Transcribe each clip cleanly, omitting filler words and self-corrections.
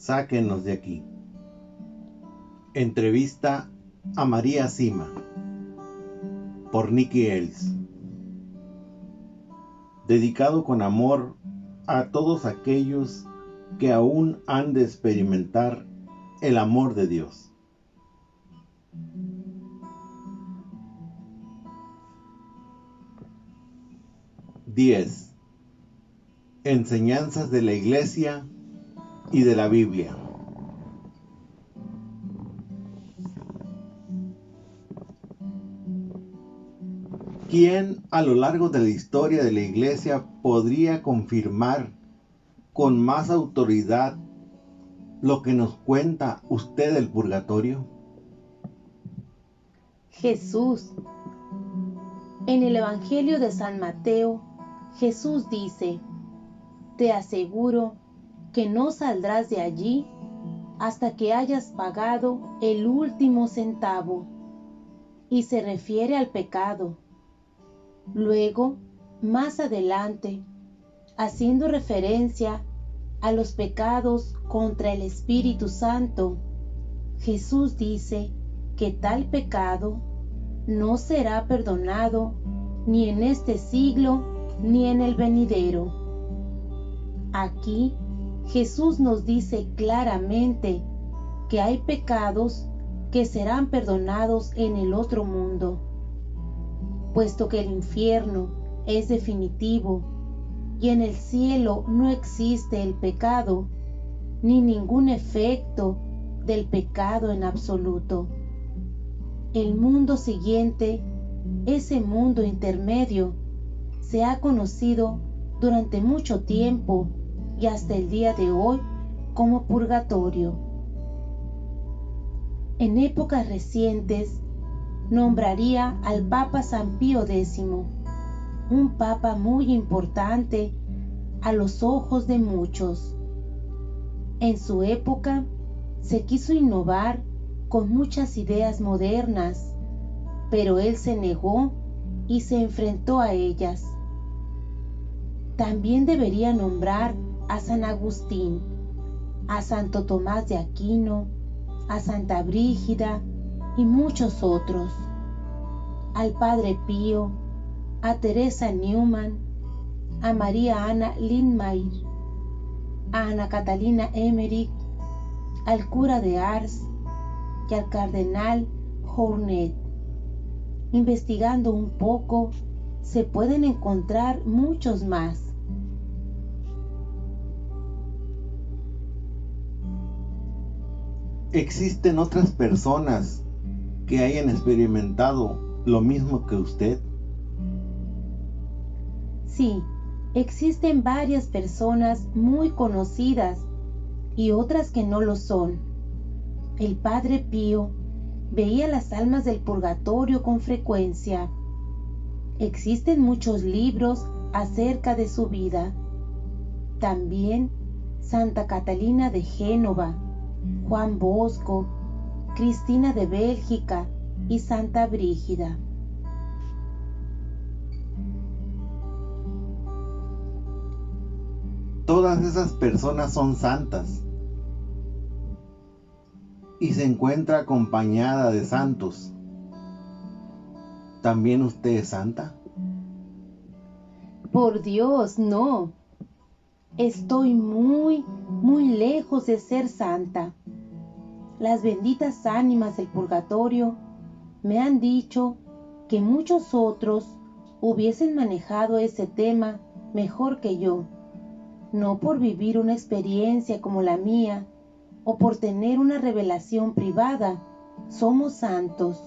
sáquenos de aquí. Entrevista a María Sima por Nikki Ellis. Dedicado con amor a todos aquellos que aún han de experimentar el amor de Dios. Enseñanzas de la Iglesia y de la Biblia. ¿Quién a lo largo de la historia de la Iglesia podría confirmar con más autoridad lo que nos cuenta usted del purgatorio? Jesús. En el Evangelio de San Mateo, Jesús dice: te aseguro que no saldrás de allí hasta que hayas pagado el último centavo. Y se refiere al pecado. Luego, más adelante, haciendo referencia a los pecados contra el Espíritu Santo, Jesús dice que tal pecado no será perdonado ni en este siglo ni en el venidero. Aquí Jesús nos dice claramente que hay pecados que serán perdonados en el otro mundo, puesto que el infierno es definitivo y en el cielo no existe el pecado ni ningún efecto del pecado en absoluto. El mundo siguiente, ese mundo intermedio, se ha conocido durante mucho tiempo y hasta el día de hoy como purgatorio. En épocas recientes nombraría al Papa San Pío X, un papa muy importante a los ojos de muchos. En su época se quiso innovar con muchas ideas modernas, pero él se negó y se enfrentó a ellas. También debería nombrar a San Agustín, a Santo Tomás de Aquino, a Santa Brígida y muchos otros, al Padre Pío, a Teresa Neumann, a María Ana Lindmayr, a Ana Catalina Emmerich, al cura de Ars y al cardenal Journet. Investigando un poco, se pueden encontrar muchos más. ¿Existen otras personas que hayan experimentado lo mismo que usted? Sí, existen varias personas muy conocidas y otras que no lo son. El Padre Pío veía las almas del purgatorio con frecuencia. Existen muchos libros acerca de su vida. También Santa Catalina de Génova, Juan Bosco, Cristina de Bélgica y Santa Brígida. Todas esas personas son santas y se encuentra acompañada de santos. ¿También usted es santa? Por Dios, no. Estoy muy lejos de ser santa. Las benditas ánimas del purgatorio me han dicho que muchos otros hubiesen manejado ese tema mejor que yo, no por vivir una experiencia como la mía o por tener una revelación privada, somos santos.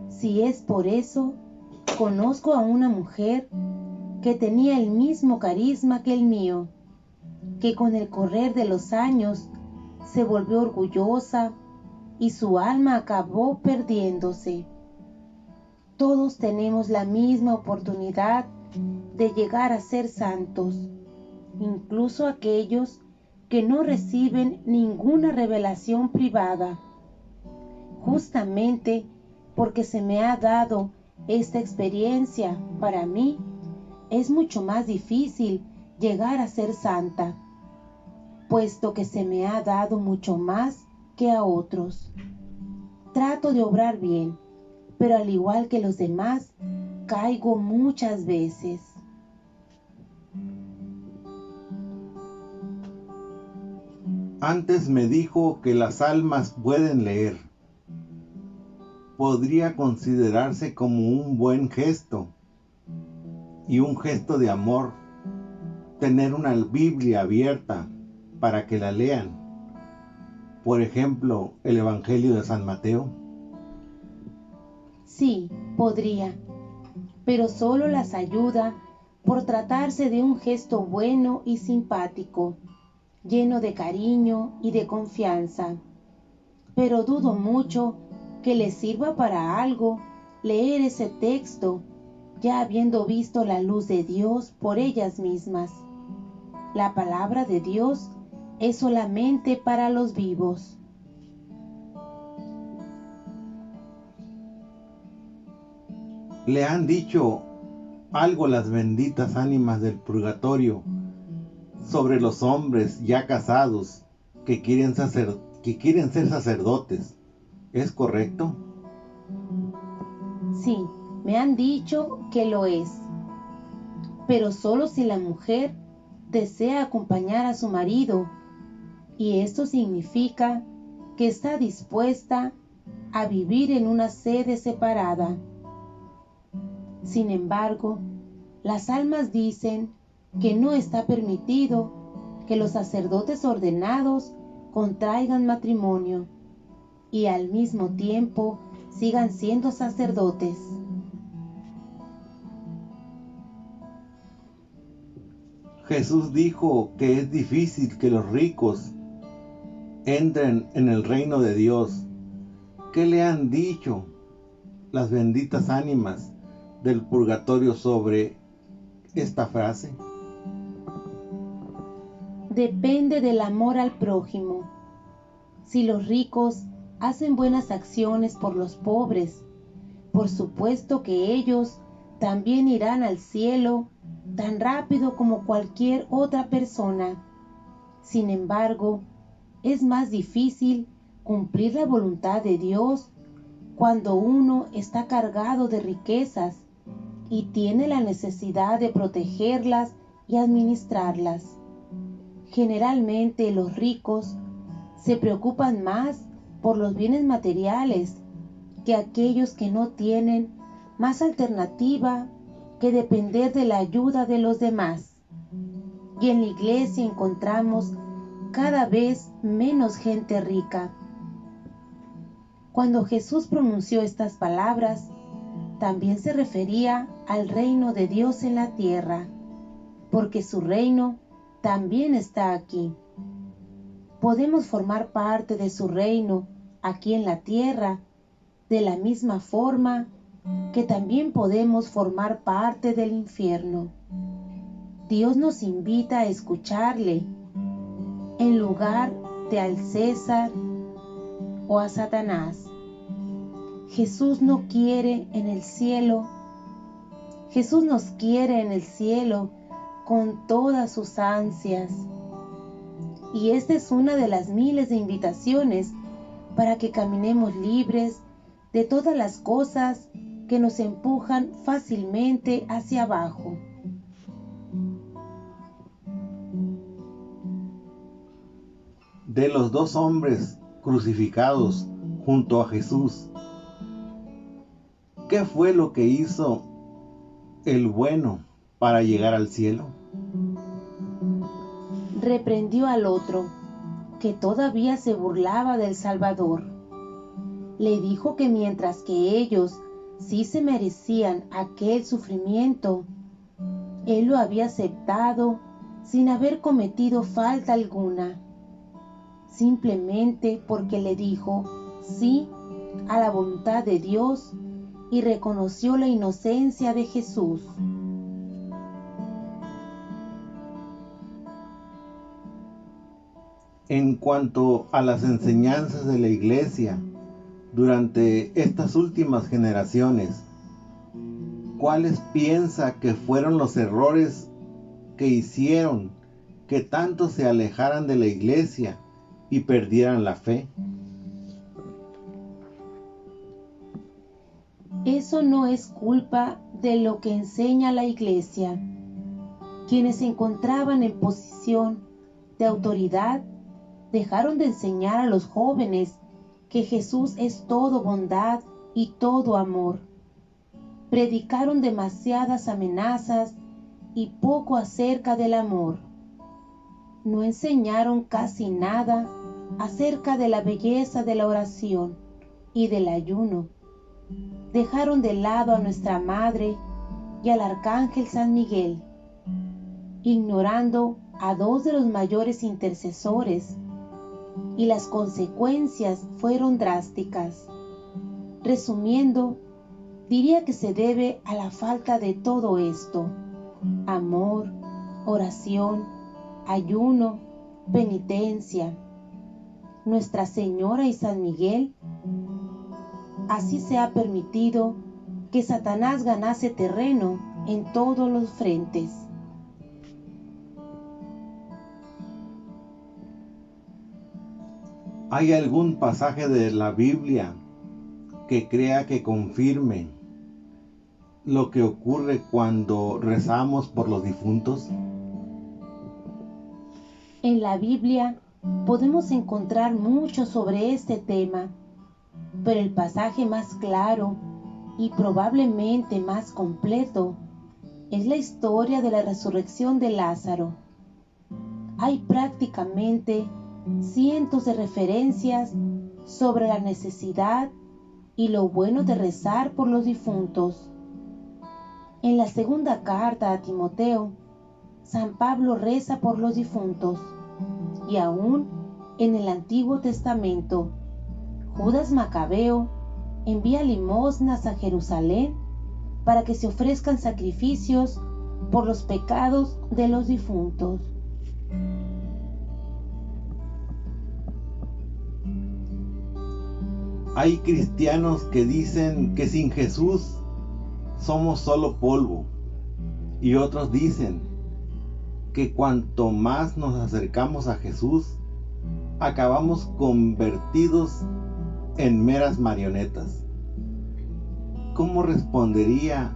Si es por eso, conozco a una mujer que tenía el mismo carisma que el mío, que con el correr de los años se volvió orgullosa y su alma acabó perdiéndose. Todos tenemos la misma oportunidad de llegar a ser santos, incluso aquellos que no reciben ninguna revelación privada. Justamente porque se me ha dado esta experiencia, para mí es mucho más difícil llegar a ser santa. puesto que se me ha dado mucho más que a otros. Trato de obrar bien, pero al igual que los demás, caigo muchas veces. Antes me dijo que las almas pueden leer. Podría considerarse como un buen gesto y un gesto de amor tener una Biblia abierta para que la lean. Por ejemplo, el Evangelio de San Mateo. Sí, podría, pero solo las ayuda por tratarse de un gesto bueno y simpático, lleno de cariño y de confianza. Pero dudo mucho que les sirva para algo leer ese texto, ya habiendo visto la luz de Dios por ellas mismas. La palabra de Dios es solamente para los vivos. Le han dicho algo las benditas ánimas del purgatorio sobre los hombres ya casados que quieren ser sacerdotes. ¿Es correcto? Sí, me han dicho que lo es, pero solo si la mujer desea acompañar a su marido, y esto significa que está dispuesta a vivir en una sede separada. Sin embargo, las almas dicen que no está permitido que los sacerdotes ordenados contraigan matrimonio y al mismo tiempo sigan siendo sacerdotes. Jesús dijo que es difícil que los ricos entren en el reino de Dios. ¿Qué le han dicho las benditas ánimas del purgatorio sobre esta frase? Depende del amor al prójimo. Si los ricos hacen buenas acciones por los pobres, por supuesto que ellos también irán al cielo tan rápido como cualquier otra persona. Sin embargo, es más difícil cumplir la voluntad de Dios cuando uno está cargado de riquezas y tiene la necesidad de protegerlas y administrarlas. Generalmente los ricos se preocupan más por los bienes materiales que aquellos que no tienen más alternativa que depender de la ayuda de los demás. Y en la iglesia encontramos cada vez menos gente rica. Cuando Jesús pronunció estas palabras, también se refería al reino de Dios en la tierra, porque su reino también está aquí. Podemos formar parte de su reino aquí en la tierra, de la misma forma que también podemos formar parte del infierno. Dios nos invita a escucharle en lugar de al César o a Satanás. Jesús no quiere en el cielo. Jesús nos quiere en el cielo con todas sus ansias. Y esta es una de las miles de invitaciones para que caminemos libres de todas las cosas que nos empujan fácilmente hacia abajo. De los dos hombres crucificados junto a Jesús, ¿qué fue lo que hizo el bueno para llegar al cielo? Reprendió al otro, que todavía se burlaba del Salvador. Le dijo que mientras que ellos sí se merecían aquel sufrimiento, él lo había aceptado sin haber cometido falta alguna, simplemente porque le dijo sí a la voluntad de Dios y reconoció la inocencia de Jesús. En cuanto a las enseñanzas de la Iglesia durante estas últimas generaciones, ¿cuáles piensa que fueron los errores que hicieron que tanto se alejaran de la iglesia y perdieran la fe. Eso no es culpa de lo que enseña la iglesia. Quienes se encontraban en posición de autoridad dejaron de enseñar a los jóvenes que Jesús es todo bondad y todo amor. Predicaron demasiadas amenazas y poco acerca del amor. No enseñaron casi nada acerca de la belleza de la oración y del ayuno. Dejaron de lado a nuestra Madre y al Arcángel San Miguel, ignorando a dos de los mayores intercesores, y las consecuencias fueron drásticas. Resumiendo, diría que se debe a la falta de todo esto: amor, oración, ayuno, penitencia. Nuestra Señora y San Miguel. Así se ha permitido que Satanás ganase terreno en todos los frentes. ¿Hay algún pasaje de la Biblia que crea que confirme lo que ocurre cuando rezamos por los difuntos? En la Biblia podemos encontrar mucho sobre este tema, pero el pasaje más claro y probablemente más completo es la historia de la resurrección de Lázaro. Hay prácticamente cientos de referencias sobre la necesidad y lo bueno de rezar por los difuntos. En la segunda carta a Timoteo, San Pablo reza por los difuntos, y aún en el Antiguo Testamento, Judas Macabeo envía limosnas a Jerusalén para que se ofrezcan sacrificios por los pecados de los difuntos. Hay cristianos que dicen que sin Jesús somos solo polvo, y otros dicen que cuanto más nos acercamos a Jesús, acabamos convertidos en meras marionetas. ¿Cómo respondería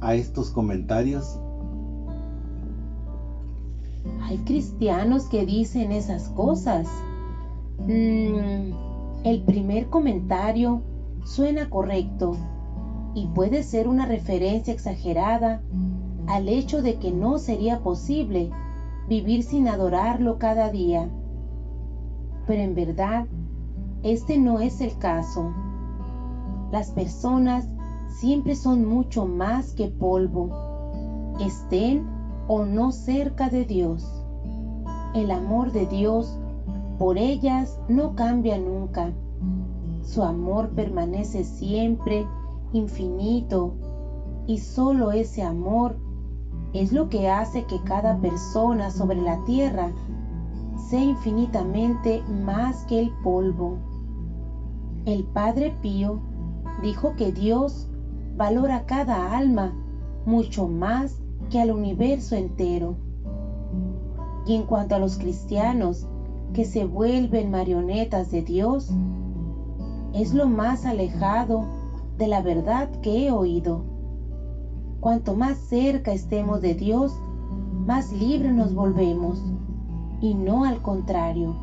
a estos comentarios? Hay cristianos que dicen esas cosas. El primer comentario suena correcto y puede ser una referencia exagerada al hecho de que no sería posible vivir sin adorarlo cada día. Pero en verdad, este no es el caso. Las personas siempre son mucho más que polvo, estén o no cerca de Dios. El amor de Dios por ellas no cambia nunca. Su amor permanece siempre infinito, y solo ese amor es lo que hace que cada persona sobre la tierra sea infinitamente más que el polvo. El Padre Pío dijo que Dios valora cada alma mucho más que al universo entero. Y en cuanto a los cristianos que se vuelven marionetas de Dios, es lo más alejado de la verdad que he oído. Cuanto más cerca estemos de Dios, más libres nos volvemos, y no al contrario.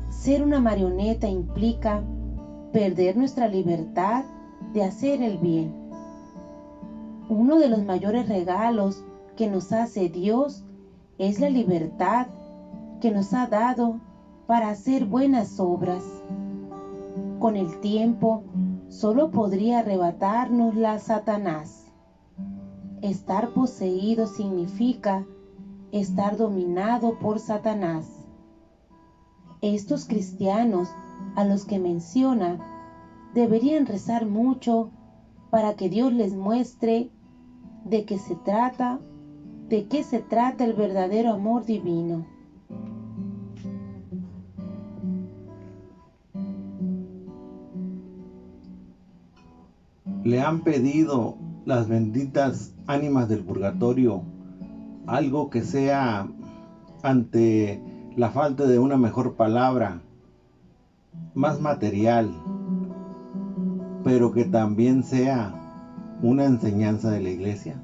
Ser una marioneta implica perder nuestra libertad de hacer el bien. Uno de los mayores regalos que nos hace Dios es la libertad que nos ha dado para hacer buenas obras. Con el tiempo, solo podría arrebatárnosla Satanás. Estar poseído significa estar dominado por Satanás. Estos cristianos a los que menciona deberían rezar mucho para que Dios les muestre de qué se trata el verdadero amor divino. ¿Le han pedido las benditas ánimas del purgatorio algo que sea ante la falta de una mejor palabra, más material, pero que también sea una enseñanza de la iglesia?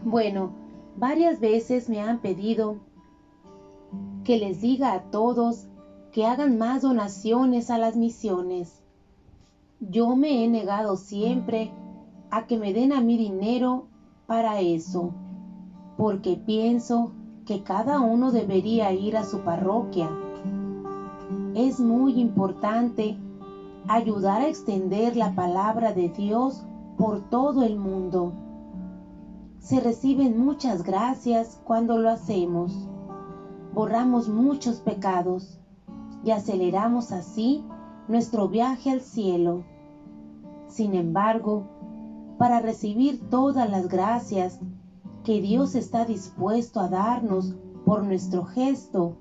Bueno, varias veces me han pedido que les diga a todos que hagan más donaciones a las misiones. Yo me he negado siempre a que me den a mí dinero para eso, porque pienso que cada uno debería ir a su parroquia. Es muy importante ayudar a extender la palabra de Dios por todo el mundo. Se reciben muchas gracias cuando lo hacemos. Borramos muchos pecados y aceleramos así nuestro viaje al cielo. Sin embargo, para recibir todas las gracias que Dios está dispuesto a darnos por nuestro gesto,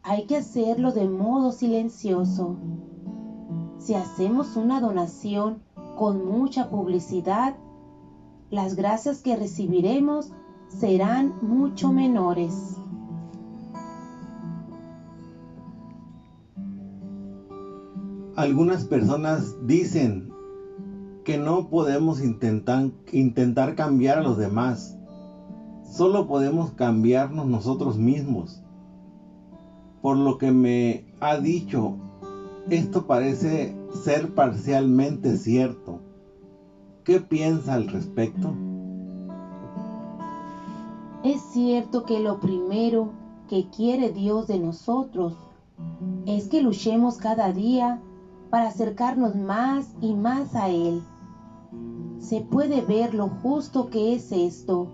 hay que hacerlo de modo silencioso. Si hacemos una donación con mucha publicidad, las gracias que recibiremos serán mucho menores. Algunas personas dicen que no podemos intentar cambiar a los demás. Solo podemos cambiarnos nosotros mismos. Por lo que me ha dicho, esto parece ser parcialmente cierto. ¿Qué piensa al respecto? Es cierto que lo primero que quiere Dios de nosotros es que luchemos cada día para acercarnos más y más a Él. Se puede ver lo justo que es esto.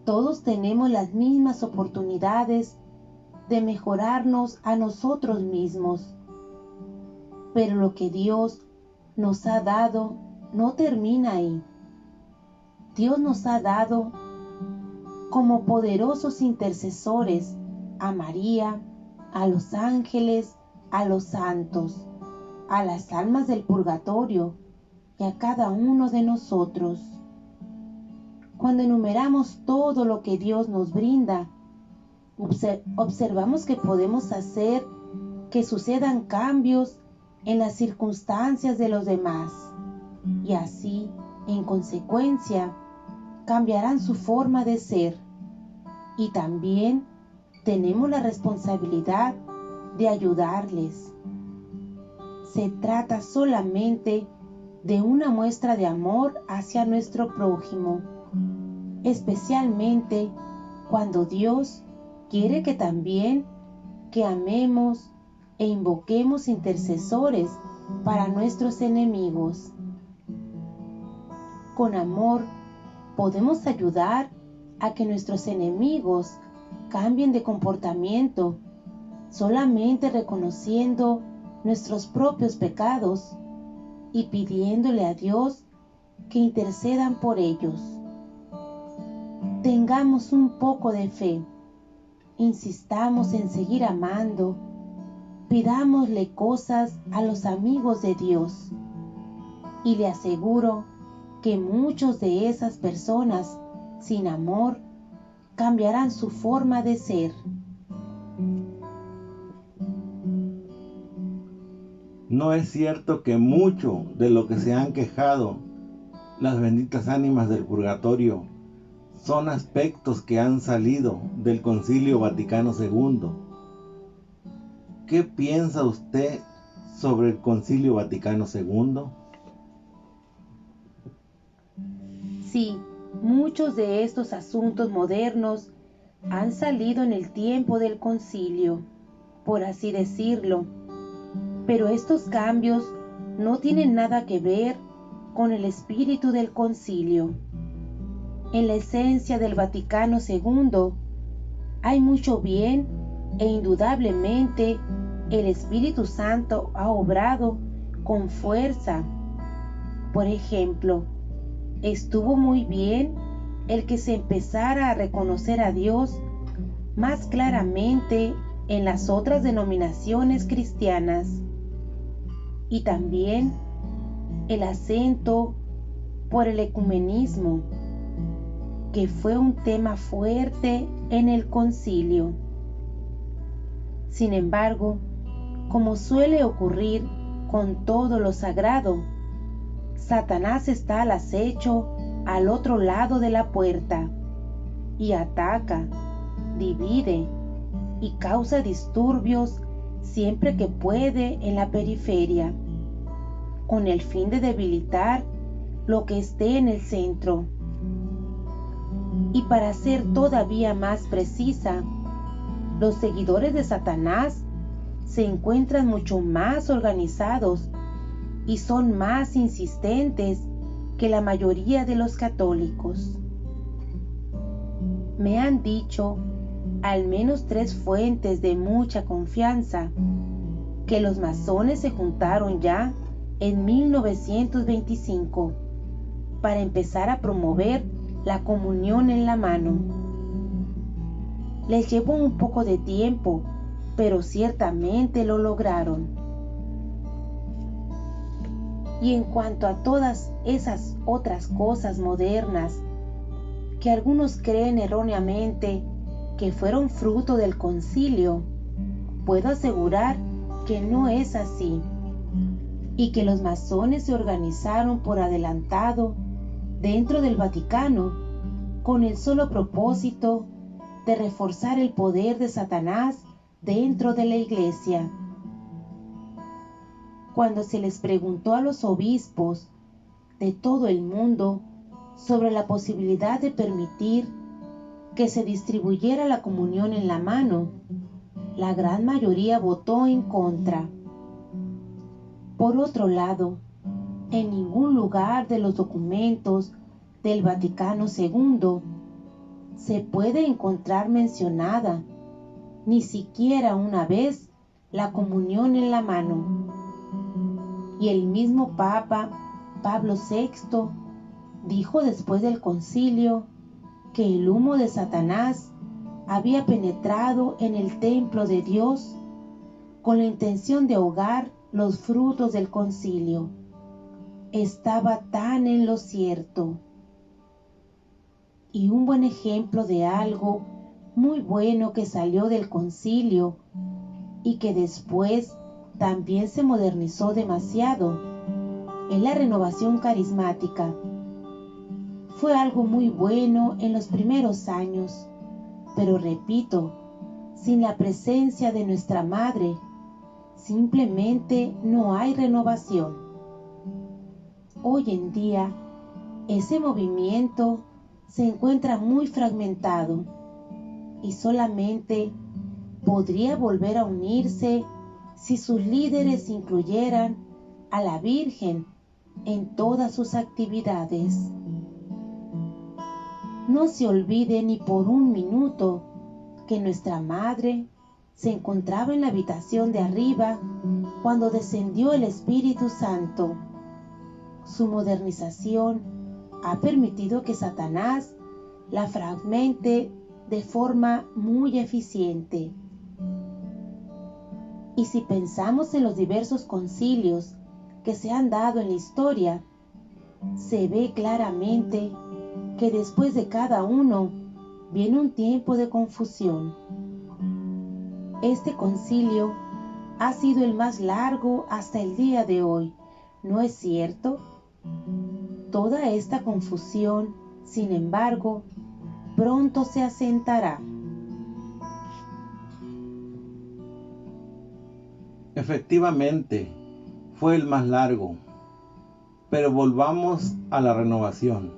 Todos tenemos las mismas oportunidades de mejorarnos a nosotros mismos. Pero lo que Dios nos ha dado no termina ahí. Dios nos ha dado como poderosos intercesores a María, a los ángeles, a los santos, a las almas del purgatorio y a cada uno de nosotros. Cuando enumeramos todo lo que Dios nos brinda, observamos que podemos hacer que sucedan cambios en las circunstancias de los demás y así, en consecuencia, cambiarán su forma de ser. Y también tenemos la responsabilidad de ayudarles. Se trata solamente de una muestra de amor hacia nuestro prójimo, especialmente cuando Dios quiere que también que amemos e invoquemos intercesores para nuestros enemigos. Con amor podemos ayudar a que nuestros enemigos cambien de comportamiento, solamente reconociendo nuestros propios pecados y pidiéndole a Dios que intercedan por ellos. Tengamos un poco de fe, insistamos en seguir amando, pidámosle cosas a los amigos de Dios y le aseguro que muchos de esas personas sin amor cambiarán su forma de ser. ¿No es cierto que mucho de lo que se han quejado las benditas ánimas del purgatorio son aspectos que han salido del Concilio Vaticano II? ¿Qué piensa usted sobre el Concilio Vaticano II? Sí, muchos de estos asuntos modernos han salido en el tiempo del concilio, por así decirlo, pero estos cambios no tienen nada que ver con el espíritu del concilio. En la esencia del Vaticano II hay mucho bien e indudablemente el Espíritu Santo ha obrado con fuerza. Por ejemplo, estuvo muy bien el que se empezara a reconocer a Dios más claramente en las otras denominaciones cristianas y también el acento por el ecumenismo, que fue un tema fuerte en el concilio. Sin embargo, como suele ocurrir con todo lo sagrado, Satanás está al acecho al otro lado de la puerta y ataca, divide y causa disturbios siempre que puede en la periferia, con el fin de debilitar lo que esté en el centro. Y para ser todavía más precisa, los seguidores de Satanás se encuentran mucho más organizados y son más insistentes que la mayoría de los católicos. Me han dicho al menos 3 fuentes de mucha confianza que los masones se juntaron ya en 1925 para empezar a promover la comunión en la mano. Les llevó un poco de tiempo, pero ciertamente lo lograron. Y en cuanto a todas esas otras cosas modernas que algunos creen erróneamente que fueron fruto del concilio, puedo asegurar que no es así, y que los masones se organizaron por adelantado dentro del Vaticano con el solo propósito de reforzar el poder de Satanás dentro de la Iglesia. Cuando se les preguntó a los obispos de todo el mundo sobre la posibilidad de permitir que se distribuyera la comunión en la mano, la gran mayoría votó en contra. Por otro lado, en ningún lugar de los documentos del Vaticano II se puede encontrar mencionada, ni siquiera una vez, la comunión en la mano. Y el mismo Papa Pablo VI dijo después del concilio que el humo de Satanás había penetrado en el templo de Dios con la intención de ahogar los frutos del concilio. Estaba tan en lo cierto. Y un buen ejemplo de algo muy bueno que salió del concilio y que después también se modernizó demasiado es la renovación carismática. Fue algo muy bueno en los primeros años, pero repito, sin la presencia de nuestra Madre, simplemente no hay renovación. Hoy en día, ese movimiento se encuentra muy fragmentado y solamente podría volver a unirse si sus líderes incluyeran a la Virgen en todas sus actividades. No se olvide ni por un minuto que nuestra Madre se encontraba en la habitación de arriba cuando descendió el Espíritu Santo. Su modernización ha permitido que Satanás la fragmente de forma muy eficiente. Y si pensamos en los diversos concilios que se han dado en la historia, se ve claramente que después de cada uno viene un tiempo de confusión. Este concilio ha sido el más largo hasta el día de hoy, ¿no es cierto? Toda esta confusión, sin embargo, pronto se asentará. Efectivamente, fue el más largo, pero volvamos a la renovación.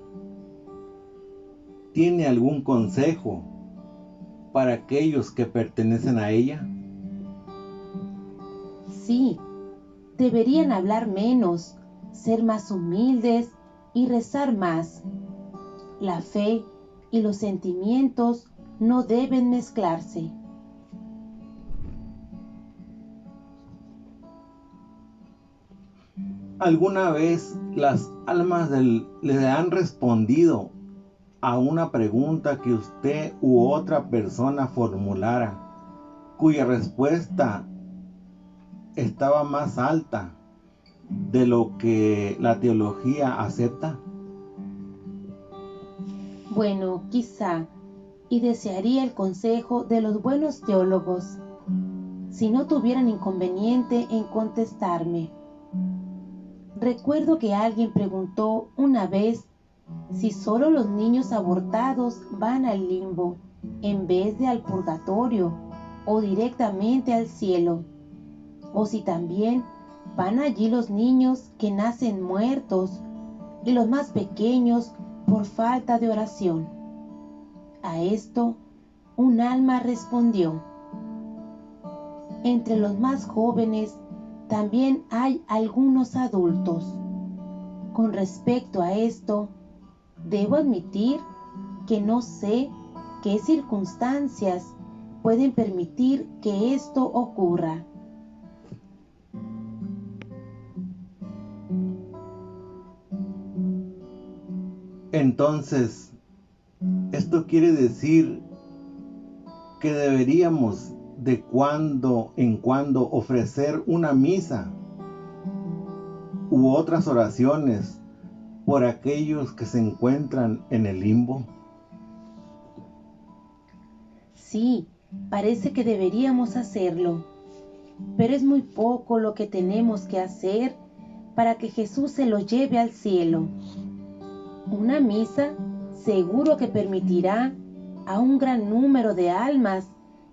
¿Tiene algún consejo para aquellos que pertenecen a ella? Sí, deberían hablar menos, ser más humildes y rezar más. La fe y los sentimientos no deben mezclarse. ¿Alguna vez las almas le han respondido a una pregunta que usted u otra persona formulara, cuya respuesta estaba más alta de lo que la teología acepta? Bueno, quizá, y desearía el consejo de los buenos teólogos, si no tuvieran inconveniente en contestarme. Recuerdo que alguien preguntó una vez si solo los niños abortados van al limbo en vez de al purgatorio o directamente al cielo, o si también van allí los niños que nacen muertos y los más pequeños por falta de oración. A esto, un alma respondió: entre los más jóvenes también hay algunos adultos. Con respecto a esto, debo admitir que no sé qué circunstancias pueden permitir que esto ocurra. Entonces, esto quiere decir que deberíamos de cuando en cuando ofrecer una misa u otras oraciones por aquellos que se encuentran en el limbo. Sí, parece que deberíamos hacerlo, pero es muy poco lo que tenemos que hacer para que Jesús se los lleve al cielo. Una misa seguro que permitirá a un gran número de almas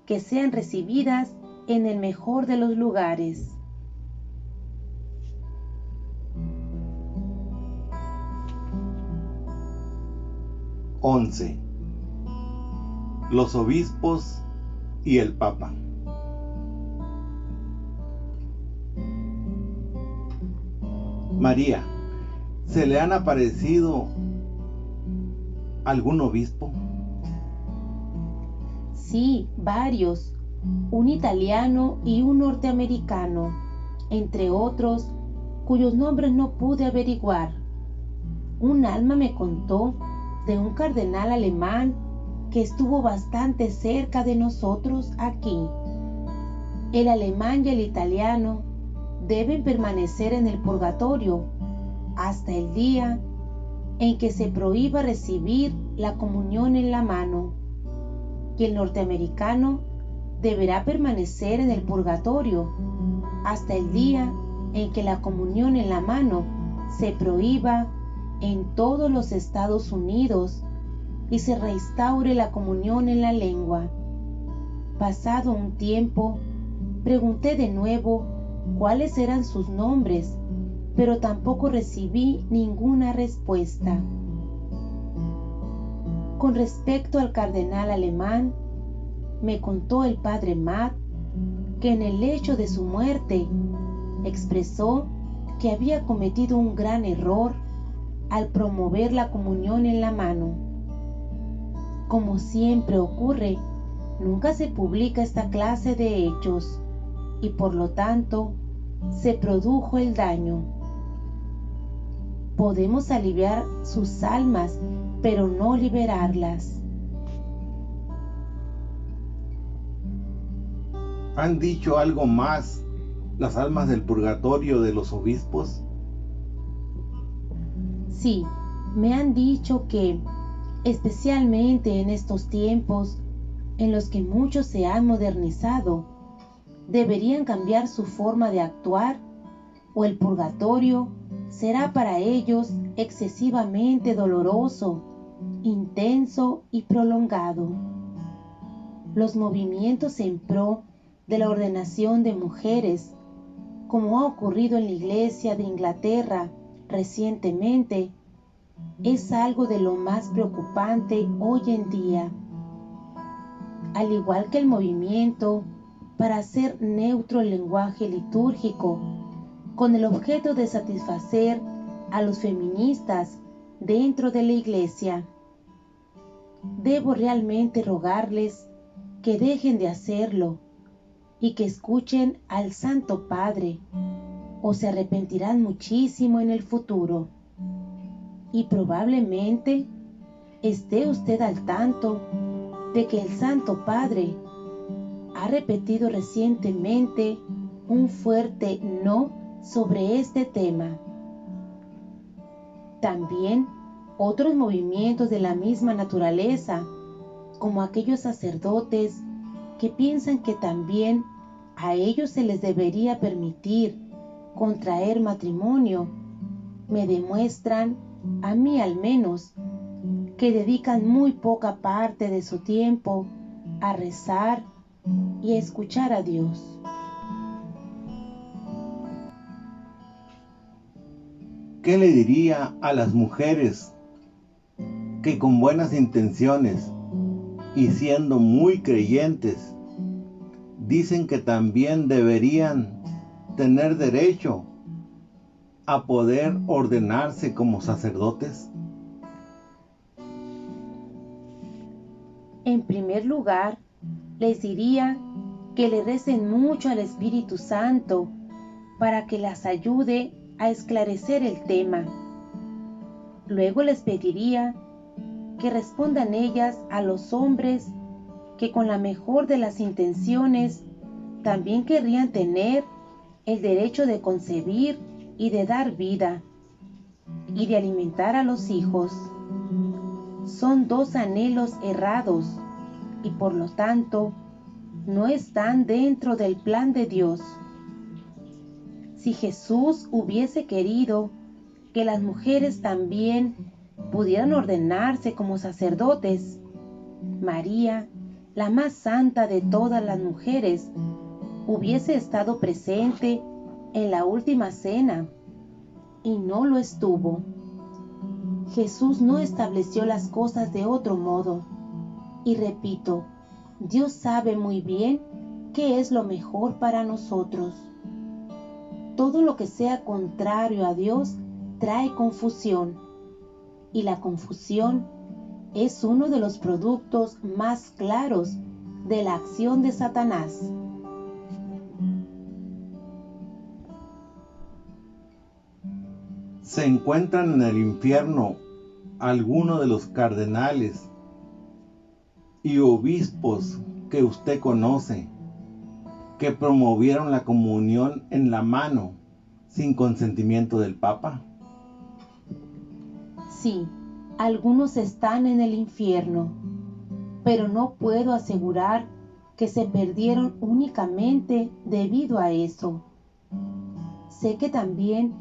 que sean recibidas en el mejor de los lugares. Once. Los obispos y el Papa. María, ¿se le han aparecido algún obispo? Sí, varios, un italiano y un norteamericano, entre otros, cuyos nombres no pude averiguar. Un alma me contó de un cardenal alemán que estuvo bastante cerca de nosotros aquí. El alemán y el italiano deben permanecer en el purgatorio hasta el día en que se prohíba recibir la comunión en la mano, y el norteamericano deberá permanecer en el purgatorio hasta el día en que la comunión en la mano se prohíba en todos los Estados Unidos y se restaure la comunión en la lengua. Pasado un tiempo, pregunté de nuevo cuáles eran sus nombres, pero tampoco recibí ninguna respuesta. Con respecto al cardenal alemán, me contó el padre Matt que en el lecho de su muerte expresó que había cometido un gran error al promover la comunión en la mano. Como siempre ocurre, nunca se publica esta clase de hechos y por lo tanto se produjo el daño. Podemos aliviar sus almas, pero no liberarlas. ¿Han dicho algo más las almas del purgatorio de los obispos? Sí, me han dicho que, especialmente en estos tiempos en los que muchos se han modernizado, deberían cambiar su forma de actuar o el purgatorio será para ellos excesivamente doloroso, intenso y prolongado. Los movimientos en pro de la ordenación de mujeres, como ha ocurrido en la Iglesia de Inglaterra recientemente, es algo de lo más preocupante hoy en día. Al igual que el movimiento para hacer neutro el lenguaje litúrgico, con el objeto de satisfacer a los feministas dentro de la Iglesia. Debo realmente rogarles que dejen de hacerlo y que escuchen al Santo Padre, o se arrepentirán muchísimo en el futuro. Y probablemente esté usted al tanto de que el Santo Padre ha repetido recientemente un fuerte no sobre este tema. También otros movimientos de la misma naturaleza, como aquellos sacerdotes que piensan que también a ellos se les debería permitir contraer matrimonio, me demuestran, a mí al menos, que dedican muy poca parte de su tiempo a rezar y a escuchar a Dios. ¿Qué le diría a las mujeres que con buenas intenciones y siendo muy creyentes dicen que también deberían tener derecho a poder ordenarse como sacerdotes? En primer lugar, les diría que le recen mucho al Espíritu Santo para que las ayude a esclarecer el tema. Luego les pediría que respondan ellas a los hombres que con la mejor de las intenciones también querrían tener el derecho de concebir y de dar vida y de alimentar a los hijos. Son dos anhelos errados y por lo tanto no están dentro del plan de Dios. Si Jesús hubiese querido que las mujeres también pudieran ordenarse como sacerdotes, María, la más santa de todas las mujeres, hubiese estado presente en la última cena, y no lo estuvo. Jesús no estableció las cosas de otro modo, y repito, Dios sabe muy bien qué es lo mejor para nosotros. Todo lo que sea contrario a Dios trae confusión, y la confusión es uno de los productos más claros de la acción de Satanás. ¿Se encuentran en el infierno algunos de los cardenales y obispos que usted conoce que promovieron la comunión en la mano sin consentimiento del Papa? Sí, algunos están en el infierno, pero no puedo asegurar que se perdieron únicamente debido a eso. Sé que también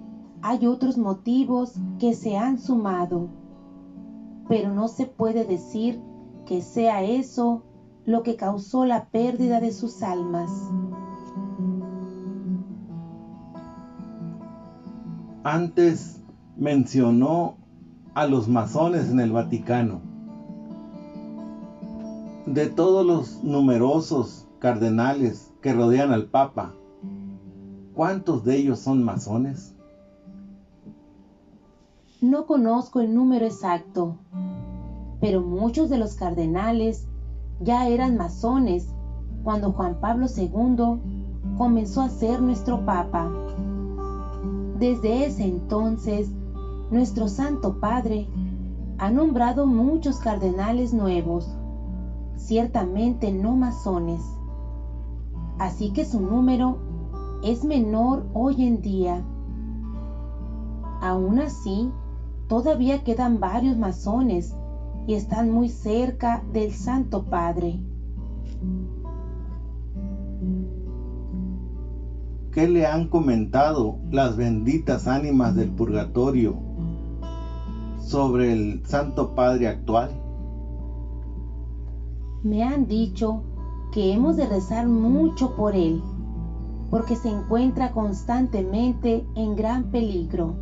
hay otros motivos que se han sumado, pero no se puede decir que sea eso lo que causó la pérdida de sus almas. Antes mencionó a los masones en el Vaticano. De todos los numerosos cardenales que rodean al Papa, ¿cuántos de ellos son masones? No conozco el número exacto, pero muchos de los cardenales ya eran masones cuando Juan Pablo II comenzó a ser nuestro Papa. Desde ese entonces, nuestro Santo Padre ha nombrado muchos cardenales nuevos, ciertamente no masones. Así que su número es menor hoy en día. Aún así, todavía quedan varios masones y están muy cerca del Santo Padre. ¿Qué le han comentado las benditas ánimas del purgatorio sobre el Santo Padre actual? Me han dicho que hemos de rezar mucho por él, porque se encuentra constantemente en gran peligro.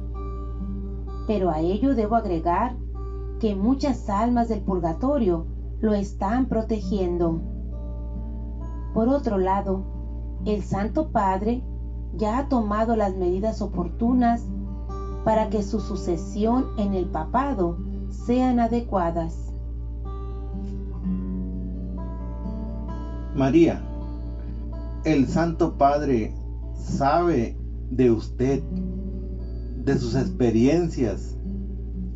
Pero a ello debo agregar que muchas almas del purgatorio lo están protegiendo. Por otro lado, el Santo Padre ya ha tomado las medidas oportunas para que su sucesión en el papado sean adecuadas. María, el Santo Padre sabe de usted, de sus experiencias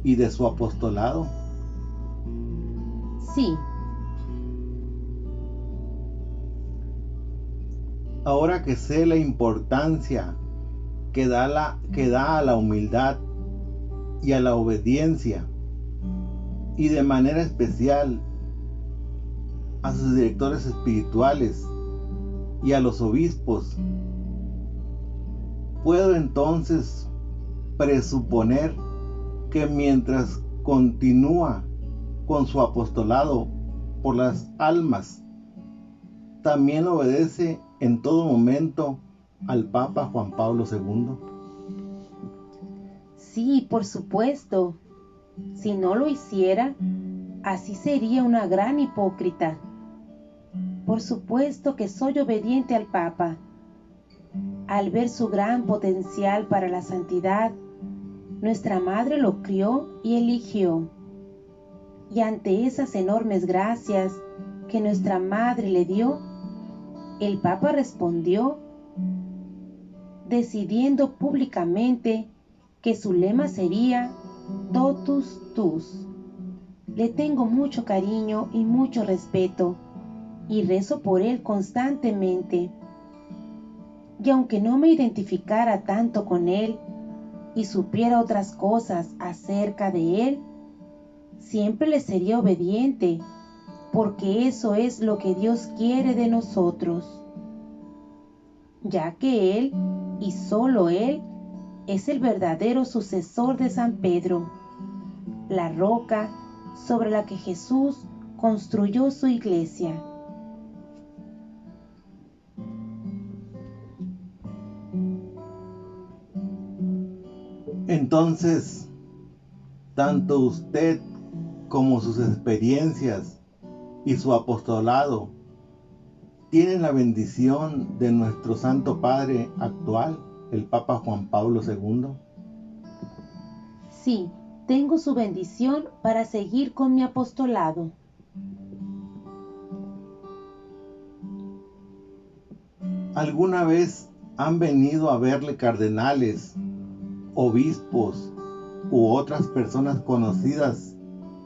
y de su apostolado. Sí. Ahora que sé la importancia que da a la humildad y a la obediencia y de manera especial a sus directores espirituales y a los obispos, puedo entonces presuponer que mientras continúa con su apostolado por las almas, también obedece en todo momento al Papa Juan Pablo II. Sí, por supuesto. Si no lo hiciera, así sería una gran hipócrita. Por supuesto que soy obediente al Papa. Al ver su gran potencial para la santidad, nuestra madre lo crió y eligió. Y ante esas enormes gracias que nuestra madre le dio, el Papa respondió, decidiendo públicamente que su lema sería Totus Tus. Le tengo mucho cariño y mucho respeto, y rezo por él constantemente. Y aunque no me identificara tanto con él y supiera otras cosas acerca de él, siempre le sería obediente, porque eso es lo que Dios quiere de nosotros, ya que él, y solo él, es el verdadero sucesor de San Pedro, la roca sobre la que Jesús construyó su iglesia. Entonces, tanto usted como sus experiencias y su apostolado tienen la bendición de nuestro Santo Padre actual, el Papa Juan Pablo II. Sí, tengo su bendición para seguir con mi apostolado. ¿Alguna vez han venido a verle cardenales, obispos u otras personas conocidas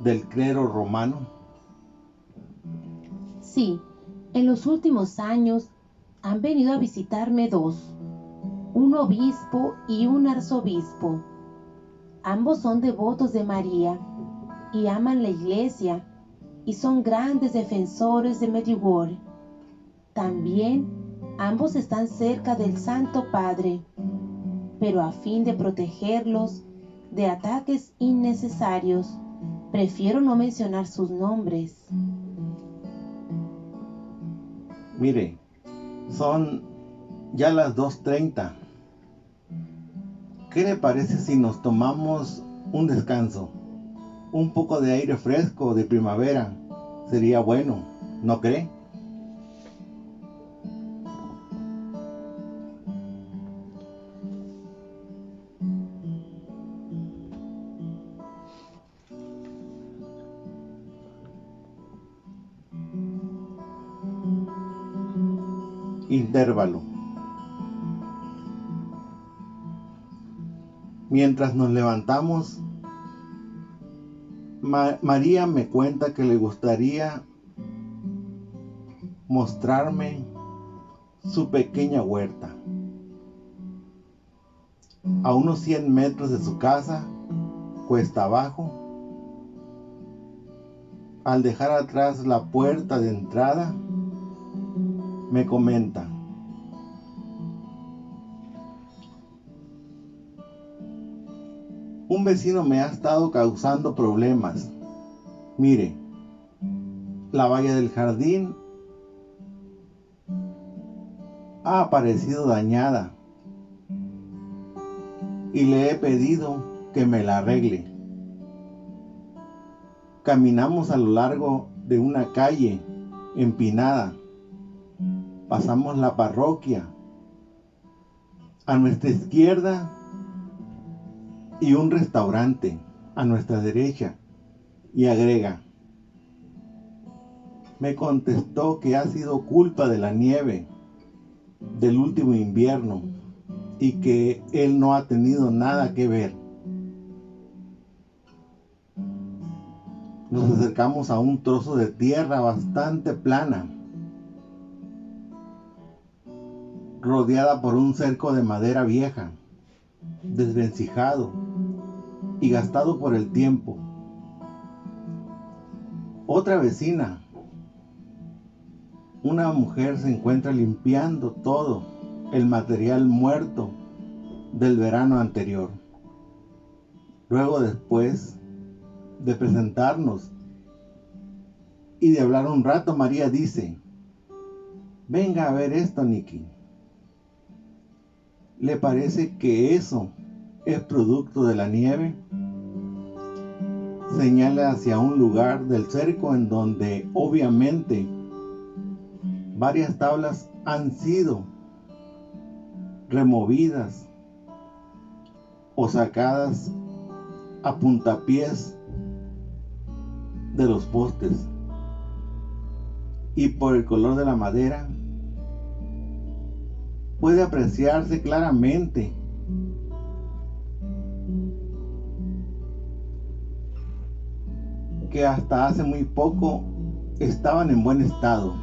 del clero romano? Sí, en los últimos años han venido a visitarme dos, un obispo y un arzobispo. Ambos son devotos de María y aman la iglesia y son grandes defensores de Medjugorje. También ambos están cerca del Santo Padre, pero a fin de protegerlos de ataques innecesarios, prefiero no mencionar sus nombres. Mire, son ya las 2:30. ¿Qué le parece si nos tomamos un descanso? Un poco de aire fresco de primavera sería bueno, ¿no cree? Intervalo. Mientras nos levantamos, María me cuenta que le gustaría mostrarme su pequeña huerta. A unos 100 metros de su casa, cuesta abajo, al dejar atrás la puerta de entrada, me comenta: un vecino me ha estado causando problemas. Mire, la valla del jardín ha aparecido dañada y le he pedido que me la arregle. Caminamos a lo largo de una calle empinada. Pasamos la parroquia. A nuestra izquierda y un restaurante a nuestra derecha. Y agrega: me contestó que ha sido culpa de la nieve del último invierno y que él no ha tenido nada que ver. Nos acercamos a un trozo de tierra bastante plana, rodeada por un cerco de madera vieja, desvencijado y gastado por el tiempo. Otra vecina, una mujer, se encuentra limpiando todo el material muerto del verano anterior. Luego, después de presentarnos y de hablar un rato, María dice: venga a ver esto, Nikki. ¿Le parece que eso es producto de la nieve? Señala hacia un lugar del cerco en donde obviamente varias tablas han sido removidas o sacadas a puntapiés de los postes, y por el color de la madera puede apreciarse claramente que hasta hace muy poco estaban en buen estado.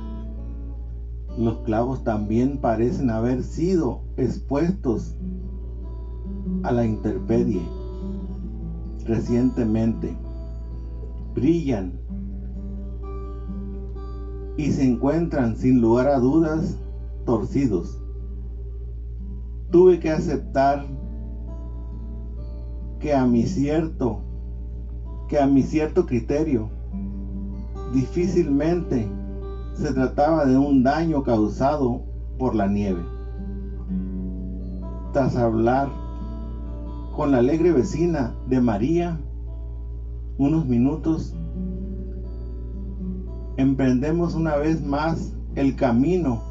Los clavos también parecen haber sido expuestos a la intemperie recientemente. Brillan y se encuentran sin lugar a dudas torcidos. Tuve que aceptar que a mi cierto criterio difícilmente se trataba de un daño causado por la nieve. Tras hablar con la alegre vecina de María unos minutos, emprendemos una vez más el camino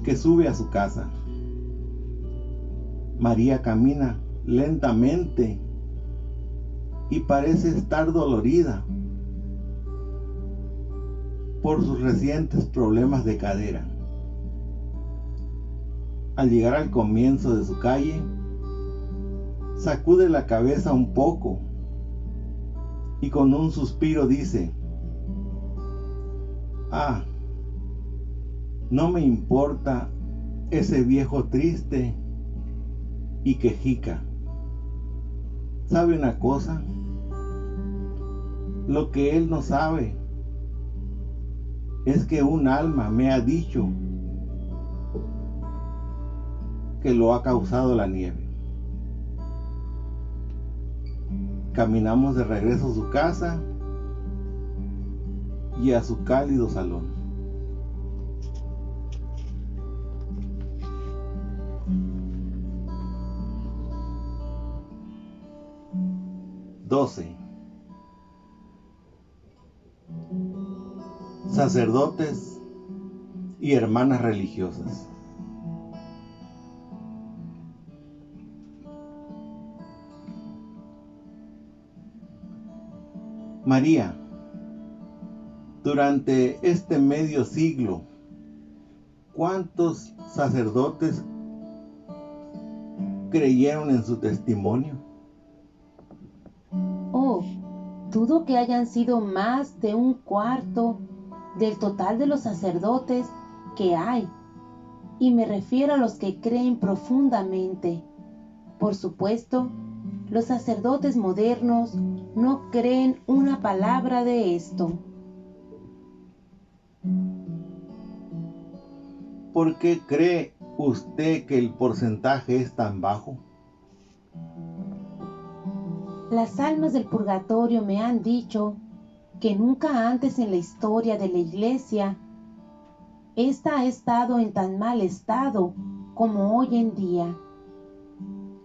que sube a su casa. María camina lentamente y parece estar dolorida por sus recientes problemas de cadera. Al llegar al comienzo de su calle, sacude la cabeza un poco y con un suspiro dice: ah, no me importa ese viejo triste y quejica. ¿Sabe una cosa? Lo que él no sabe es que un alma me ha dicho que lo ha causado la nieve. Caminamos de regreso a su casa y a su cálido salón. Sacerdotes y hermanas religiosas. María, durante este medio siglo, ¿cuántos sacerdotes creyeron en su testimonio? Oh, dudo que hayan sido más de un cuarto del total de los sacerdotes que hay, y me refiero a los que creen profundamente. Por supuesto, los sacerdotes modernos no creen una palabra de esto. ¿Por qué cree usted que el porcentaje es tan bajo? Las almas del purgatorio me han dicho que nunca antes en la historia de la Iglesia esta ha estado en tan mal estado como hoy en día.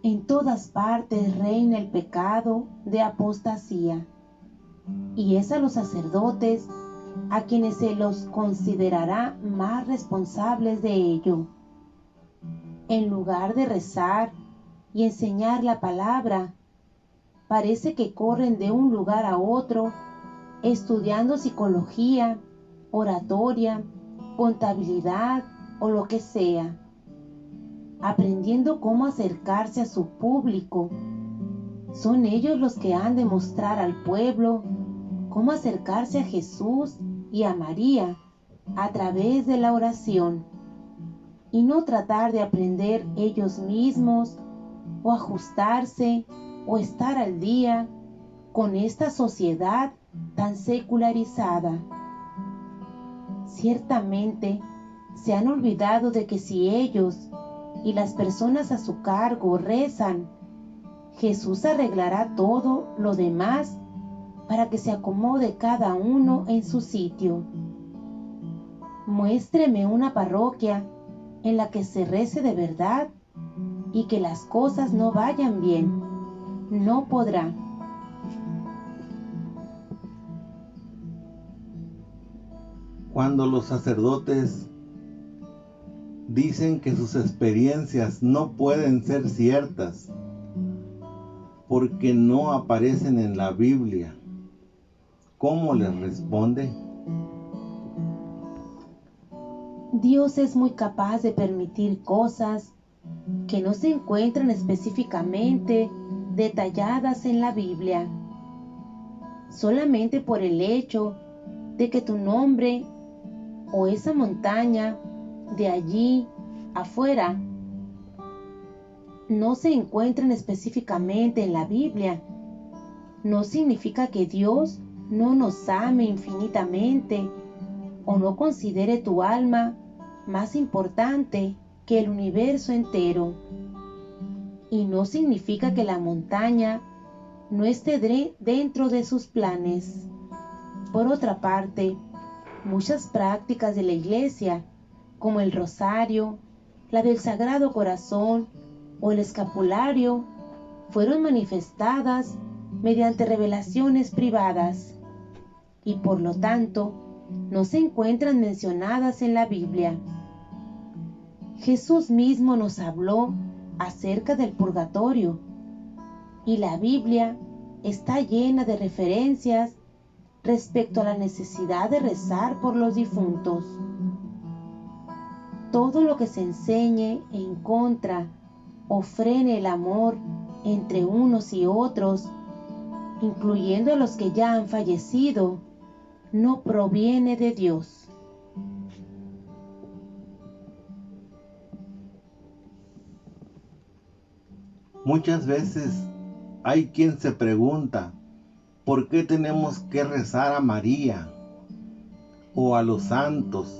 En todas partes reina el pecado de apostasía, y es a los sacerdotes a quienes se los considerará más responsables de ello. En lugar de rezar y enseñar la palabra, parece que corren de un lugar a otro estudiando psicología, oratoria, contabilidad o lo que sea, aprendiendo cómo acercarse a su público. Son ellos los que han de mostrar al pueblo cómo acercarse a Jesús y a María a través de la oración, y no tratar de aprender ellos mismos o ajustarse o estar al día con esta sociedad tan secularizada. Ciertamente se han olvidado de que si ellos y las personas a su cargo rezan, Jesús arreglará todo lo demás para que se acomode cada uno en su sitio. Muéstreme una parroquia en la que se rece de verdad y que las cosas no vayan bien. No podrá. Cuando los sacerdotes dicen que sus experiencias no pueden ser ciertas porque no aparecen en la Biblia, ¿cómo les responde? Dios es muy capaz de permitir cosas que no se encuentran específicamente detalladas en la Biblia, solamente por el hecho de que tu nombre o esa montaña de allí afuera no se encuentran específicamente en la Biblia, no significa que Dios no nos ame infinitamente o no considere tu alma más importante que el universo entero. Y no significa que la montaña no esté dentro de sus planes. Por otra parte, muchas prácticas de la Iglesia, como el rosario, la del Sagrado Corazón o el escapulario, fueron manifestadas mediante revelaciones privadas y por lo tanto no se encuentran mencionadas en la Biblia. Jesús mismo nos habló acerca del purgatorio y la Biblia está llena de referencias respecto a la necesidad de rezar por los difuntos. Todo lo que se enseñe en contra o frene el amor entre unos y otros, incluyendo a los que ya han fallecido, no proviene de Dios. Muchas veces hay quien se pregunta, ¿por qué tenemos que rezar a María o a los santos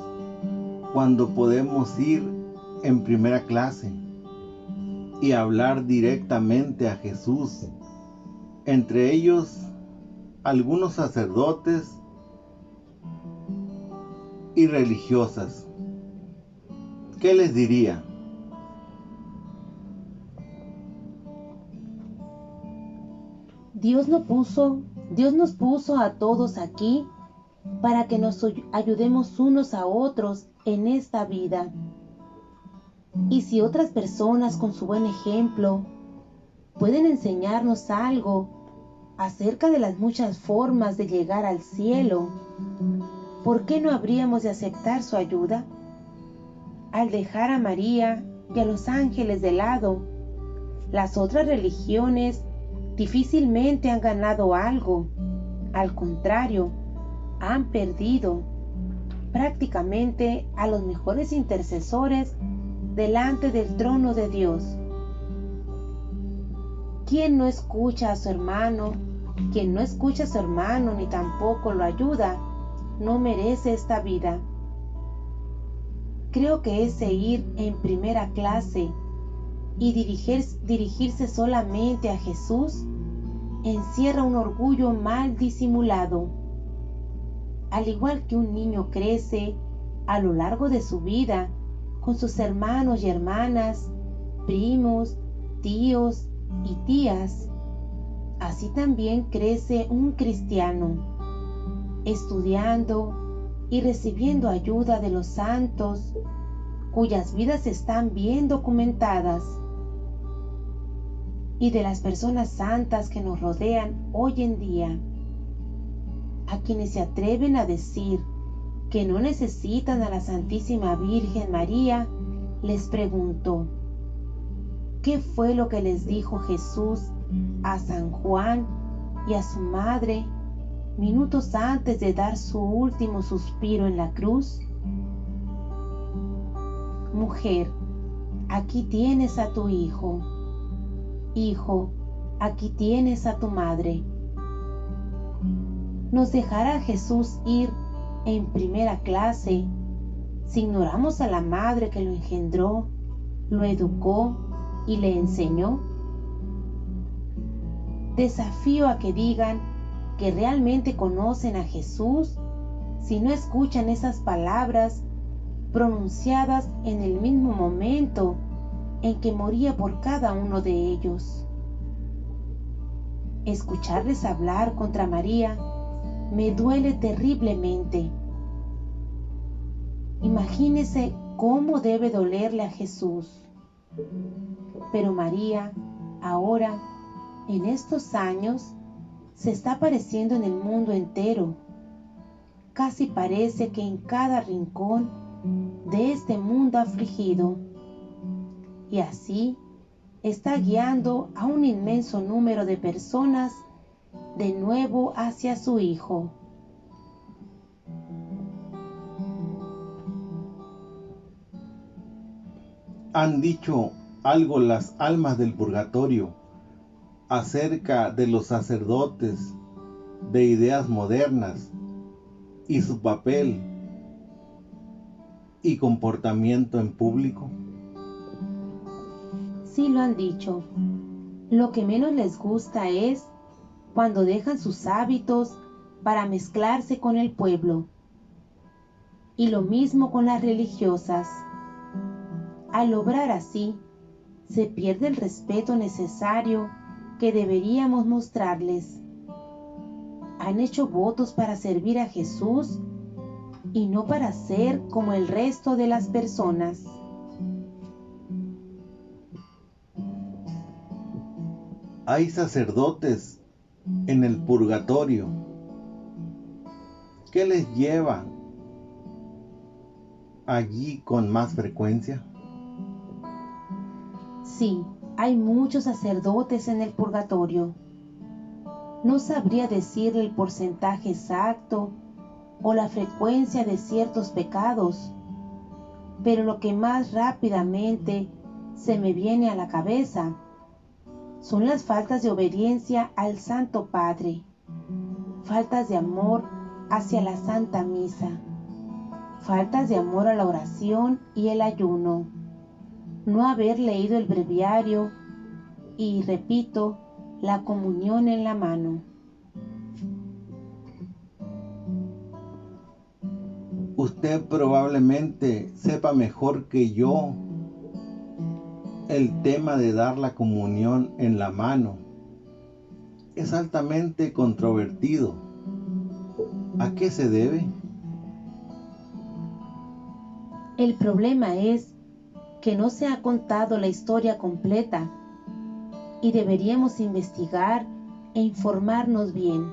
cuando podemos ir en primera clase y hablar directamente a Jesús? Entre ellos, algunos sacerdotes y religiosas. ¿Qué les diría? Dios nos puso a todos aquí para que nos ayudemos unos a otros en esta vida. Y si otras personas con su buen ejemplo pueden enseñarnos algo acerca de las muchas formas de llegar al cielo, ¿por qué no habríamos de aceptar su ayuda? Al dejar a María y a los ángeles de lado, las otras religiones difícilmente han ganado algo. Al contrario, han perdido prácticamente a los mejores intercesores delante del trono de Dios. Quien no escucha a su hermano, ni tampoco lo ayuda, no merece esta vida. Creo que ese ir en primera clase y dirigirse solamente a Jesús encierra un orgullo mal disimulado. Al igual que un niño crece a lo largo de su vida con sus hermanos y hermanas, primos, tíos y tías, así también crece un cristiano, estudiando y recibiendo ayuda de los santos, cuyas vidas están bien documentadas, y de las personas santas que nos rodean hoy en día, a quienes se atreven a decir que no necesitan a la Santísima Virgen María. Les pregunto, ¿qué fue lo que les dijo Jesús a San Juan y a su madre minutos antes de dar su último suspiro en la cruz? Mujer, aquí tienes a tu hijo. Hijo, aquí tienes a tu madre. ¿Nos dejará Jesús ir en primera clase si ignoramos a la madre que lo engendró, lo educó y le enseñó? Desafío a que digan que realmente conocen a Jesús si no escuchan esas palabras pronunciadas en el mismo momento en que moría por cada uno de ellos. Escucharles hablar contra María me duele terriblemente. Imagínese cómo debe dolerle a Jesús. Pero María, ahora, en estos años, se está apareciendo en el mundo entero. Casi parece que en cada rincón de este mundo afligido. Y así está guiando a un inmenso número de personas de nuevo hacia su Hijo. ¿Han dicho algo las almas del purgatorio acerca de los sacerdotes de ideas modernas y su papel y comportamiento en público? Sí lo han dicho. Lo que menos les gusta es cuando dejan sus hábitos para mezclarse con el pueblo. Y lo mismo con las religiosas. Al obrar así, se pierde el respeto necesario que deberíamos mostrarles. Han hecho votos para servir a Jesús y no para ser como el resto de las personas. Hay sacerdotes en el purgatorio. ¿Qué les lleva allí con más frecuencia? Sí, hay muchos sacerdotes en el purgatorio. No sabría decirle el porcentaje exacto o la frecuencia de ciertos pecados, pero lo que más rápidamente se me viene a la cabeza son las faltas de obediencia al Santo Padre, faltas de amor hacia la Santa Misa, faltas de amor a la oración y el ayuno, no haber leído el breviario y, repito, la comunión en la mano. Usted probablemente sepa mejor que yo el tema de dar la comunión en la mano. Es altamente controvertido. ¿A qué se debe? El problema es que no se ha contado la historia completa y deberíamos investigar e informarnos bien.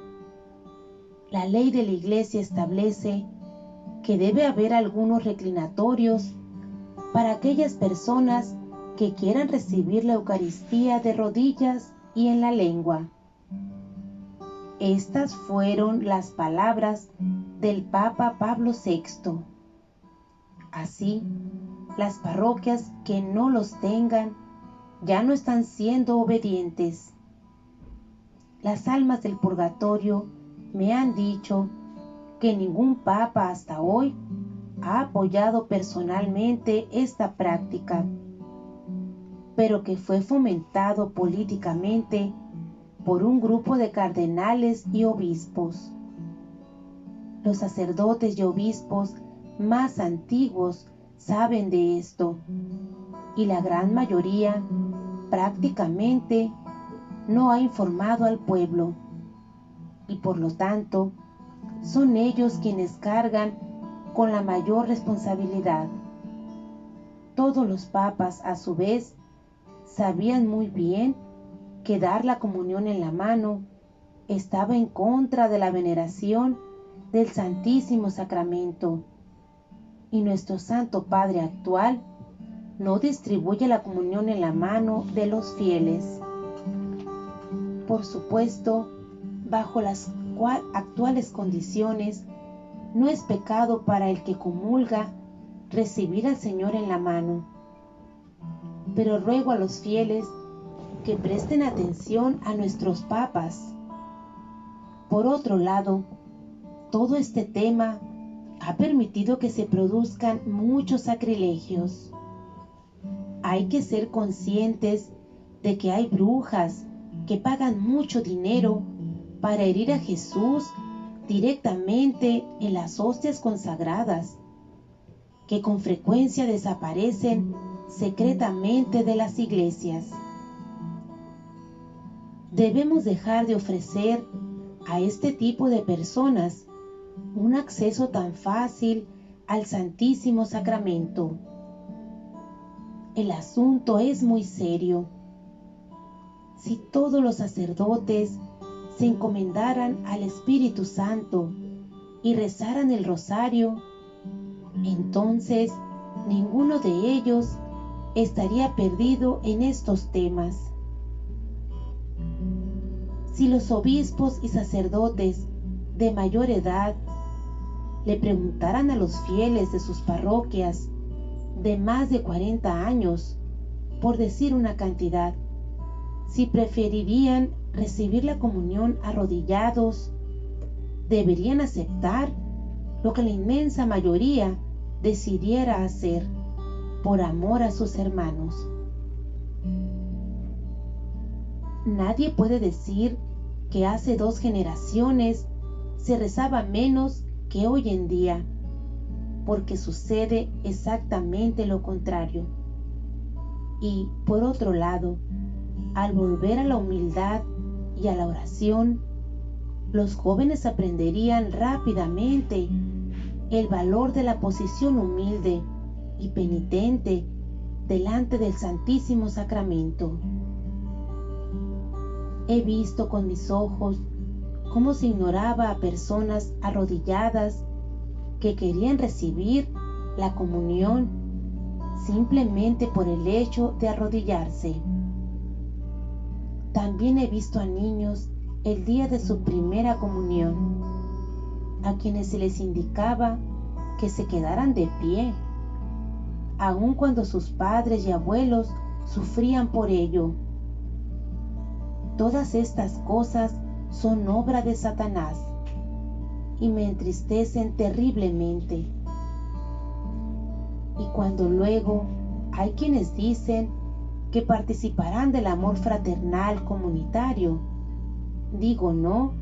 La ley de la Iglesia establece que debe haber algunos reclinatorios para aquellas personas que quieran recibir la Eucaristía de rodillas y en la lengua. Estas fueron las palabras del Papa Pablo VI. Así, las parroquias que no los tengan ya no están siendo obedientes. Las almas del purgatorio me han dicho que ningún papa hasta hoy ha apoyado personalmente esta práctica, pero que fue fomentado políticamente por un grupo de cardenales y obispos. Los sacerdotes y obispos más antiguos saben de esto, y la gran mayoría prácticamente no ha informado al pueblo, y por lo tanto son ellos quienes cargan con la mayor responsabilidad. Todos los papas, a su vez, sabían muy bien que dar la comunión en la mano estaba en contra de la veneración del Santísimo Sacramento, y nuestro Santo Padre actual no distribuye la comunión en la mano de los fieles. Por supuesto, bajo las actuales condiciones, no es pecado para el que comulga recibir al Señor en la mano. Pero ruego a los fieles que presten atención a nuestros papas. Por otro lado, todo este tema ha permitido que se produzcan muchos sacrilegios. Hay que ser conscientes de que hay brujas que pagan mucho dinero para herir a Jesús directamente en las hostias consagradas, que con frecuencia desaparecen secretamente de las iglesias. Debemos dejar de ofrecer a este tipo de personas un acceso tan fácil al Santísimo Sacramento. El asunto es muy serio. Si todos los sacerdotes se encomendaran al Espíritu Santo y rezaran el rosario, entonces ninguno de ellos estaría perdido en estos temas. Si los obispos y sacerdotes de mayor edad le preguntaran a los fieles de sus parroquias de más de 40 años, por decir una cantidad, si preferirían recibir la comunión arrodillados, deberían aceptar lo que la inmensa mayoría decidiera hacer por amor a sus hermanos. Nadie puede decir que hace 2 generaciones se rezaba menos que hoy en día, porque sucede exactamente lo contrario. Y, por otro lado, al volver a la humildad y a la oración, los jóvenes aprenderían rápidamente el valor de la posición humilde y penitente delante del Santísimo Sacramento. He visto con mis ojos cómo se ignoraba a personas arrodilladas que querían recibir la comunión simplemente por el hecho de arrodillarse. También he visto a niños el día de su primera comunión, a quienes se les indicaba que se quedaran de pie, aun cuando sus padres y abuelos sufrían por ello. Todas estas cosas son obra de Satanás y me entristecen terriblemente. Y cuando luego hay quienes dicen que participarán del amor fraternal comunitario, digo no,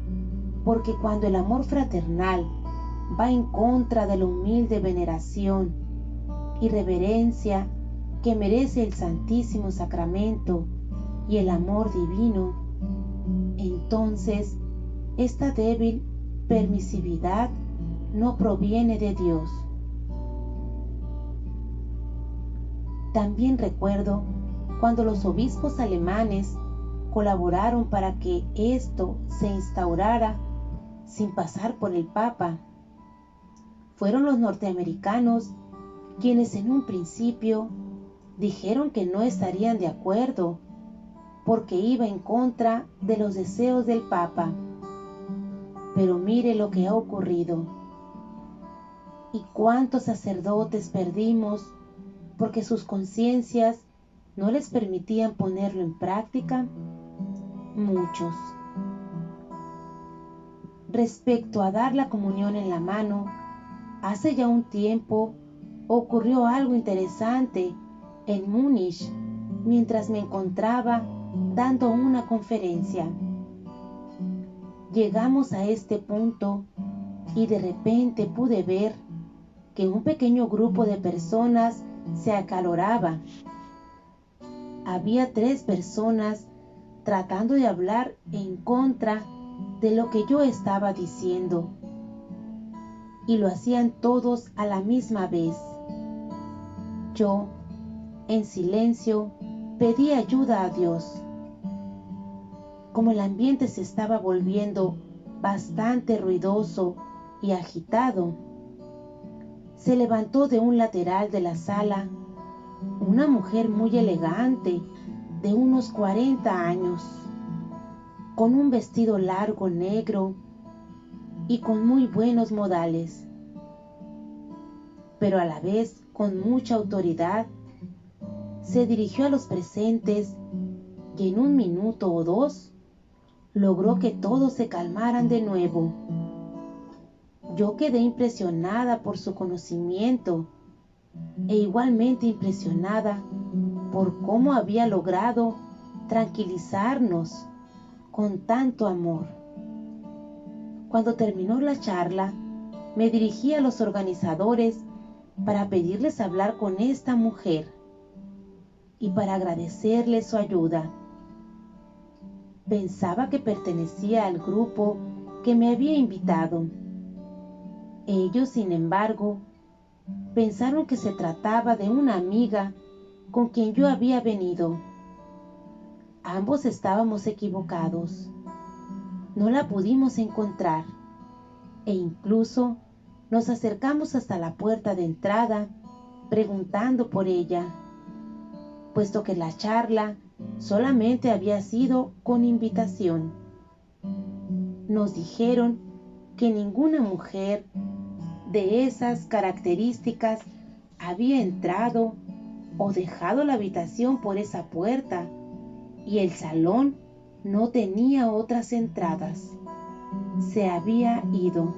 porque cuando el amor fraternal va en contra de la humilde veneración y reverencia que merece el Santísimo Sacramento y el amor divino, entonces esta débil permisividad no proviene de Dios. También recuerdo cuando los obispos alemanes colaboraron para que esto se instaurara sin pasar por el Papa. Fueron los norteamericanos quienes en un principio dijeron que no estarían de acuerdo porque iba en contra de los deseos del Papa. Pero mire lo que ha ocurrido. ¿Y cuántos sacerdotes perdimos porque sus conciencias no les permitían ponerlo en práctica? Muchos. Respecto a dar la comunión en la mano, hace ya un tiempo ocurrió algo interesante en Múnich mientras me encontraba dando una conferencia. Llegamos a este punto y de repente pude ver que un pequeño grupo de personas se acaloraba. Había 3 personas tratando de hablar en contra de lo que yo estaba diciendo, y lo hacían todos a la misma vez. Yo, en silencio, pedí ayuda a Dios. Como el ambiente se estaba volviendo bastante ruidoso y agitado, se levantó de un lateral de la sala una mujer muy elegante de unos 40 años, con un vestido largo negro y con muy buenos modales, pero a la vez con mucha autoridad. Se dirigió a los presentes y en 1 minuto o 2 logró que todos se calmaran de nuevo. Yo quedé impresionada por su conocimiento e igualmente impresionada por cómo había logrado tranquilizarnos con tanto amor. Cuando terminó la charla, me dirigí a los organizadores para pedirles hablar con esta mujer y para agradecerles su ayuda. Pensaba que pertenecía al grupo que me había invitado. Ellos, sin embargo, pensaron que se trataba de una amiga con quien yo había venido. Ambos estábamos equivocados. No la pudimos encontrar e incluso nos acercamos hasta la puerta de entrada preguntando por ella, puesto que la charla solamente había sido con invitación. Nos dijeron que ninguna mujer de esas características había entrado o dejado la habitación por esa puerta y el salón no tenía otras entradas. Se había ido.